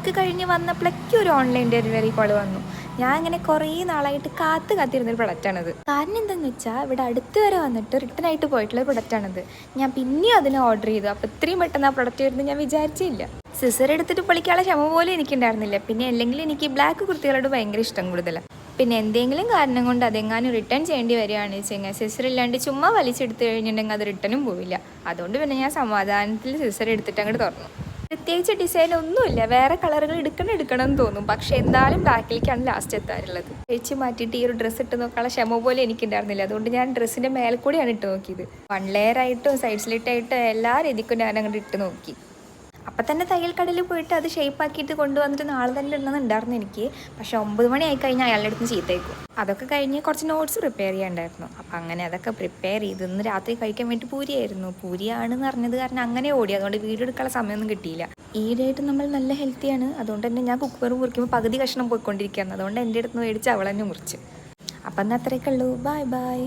Work കഴിഞ്ഞ് വന്നപ്പോഴേക്കും ഒരു ഓൺലൈൻ ഡെലിവറി കോൾ വന്നു. ഞാൻ അങ്ങനെ കുറേ നാളായിട്ട് കാത്തിരുന്നൊരു പ്രൊഡക്റ്റാണത്. കാരണം എന്താണെന്ന് വെച്ചാൽ ഇവിടെ അടുത്ത് വരെ വന്നിട്ട് റിട്ടേൺ ആയിട്ട് പോയിട്ടുള്ള പ്രൊഡക്റ്റാണത്. ഞാൻ പിന്നെയും അതിനെ ഓർഡർ ചെയ്തു. അപ്പോൾ ഇത്രയും പെട്ടെന്ന് ആ പ്രൊഡക്റ്റ് വരുന്നത് ഞാൻ വിചാരിച്ചില്ല. സിസർ എടുത്തിട്ട് പൊളിക്കാനുള്ള ക്ഷമ പോലും എനിക്കുണ്ടായിരുന്നില്ല. പിന്നെ അല്ലെങ്കിൽ എനിക്ക് ബ്ലാക്ക് കുർത്തികളോട് ഭയങ്കര ഇഷ്ടം കൂടുതലാണ്. പിന്നെ എന്തെങ്കിലും കാരണം കൊണ്ട് അതെങ്ങാനും റിട്ടേൺ ചെയ്യേണ്ടി വരികയാണെന്ന് വെച്ചാൽ സിസർ ഇല്ലാണ്ട് ചുമ്മാ വലിച്ചെടുത്ത് കഴിഞ്ഞിട്ടുണ്ടെങ്കിൽ അത് റിട്ടേണും പോവില്ല. അതുകൊണ്ട് പിന്നെ ഞാൻ സമാധാനത്തിൽ സിസർ എടുത്തിട്ട് അങ്ങോട്ട് തുറന്നു. പ്രത്യേകിച്ച് ഡിസൈൻ ഒന്നുമില്ല, വേറെ കളറുകൾ എടുക്കണം എന്ന് തോന്നും. പക്ഷെ എന്തായാലും ബ്ലാക്കിലേക്കാണ് ലാസ്റ്റ് എത്താറുള്ളത്. കഴിച്ച് മാറ്റിയിട്ട് ഈ ഒരു ഡ്രസ്സ് ഇട്ട് നോക്കാനുള്ള ക്ഷമ പോലെ എനിക്കുണ്ടായിരുന്നില്ല. അതുകൊണ്ട് ഞാൻ ഡ്രസ്സിൻ്റെ മേലെ കൂടിയാണ് ഇട്ട് നോക്കിയത്. 1 ലെയർ ആയിട്ടും സൈഡ്സിലിട്ടായിട്ടും എല്ലാ രീതിക്കും ഞാൻ അങ്ങോട്ട് ഇട്ട് നോക്കി. അപ്പം തന്നെ തയ്യൽ കടയിൽ പോയിട്ട് അത് ഷേപ്പാക്കിയിട്ട് കൊണ്ടുവന്നിട്ട് നാളെ തന്നെ ഇടണമെന്നുണ്ടായിരുന്നു എനിക്ക്. പക്ഷേ 9 മണി ആയി കഴിഞ്ഞാൽ അയാളുടെ അടുത്ത് ചീത്തയേക്കും. അതൊക്കെ കഴിഞ്ഞ് കുറച്ച് നോട്ട്സ് പ്രിപ്പയർ ചെയ്യാണ്ടായിരുന്നു. അപ്പം അങ്ങനെ അതൊക്കെ പ്രിപ്പയർ ചെയ്ത് ഇന്ന് രാത്രി കഴിക്കാൻ വേണ്ടി പൂരിയായിരുന്നു. പൂരിയാണെന്ന് പറഞ്ഞത് കാരണം അങ്ങനെ ഓടി. അതുകൊണ്ട് വീഡിയോ എടുക്കാനുള്ള സമയമൊന്നും കിട്ടിയില്ല. ഈയിടെയായിട്ട് നമ്മൾ നല്ല ഹെൽത്തിയാണ്. അതുകൊണ്ട് തന്നെ ഞാൻ കുക്കർ മുറിക്കുമ്പോൾ പകുതി കഷ്ണം പോയിക്കൊണ്ടിരിക്കുകയാണ്. അതുകൊണ്ട് എൻ്റെ അടുത്ത് മേടിച്ച് അവൾ തന്നെ മുറിച്ച്. അപ്പം എന്നാൽ അത്രയൊക്കെ ഉള്ളൂ. Bye bye.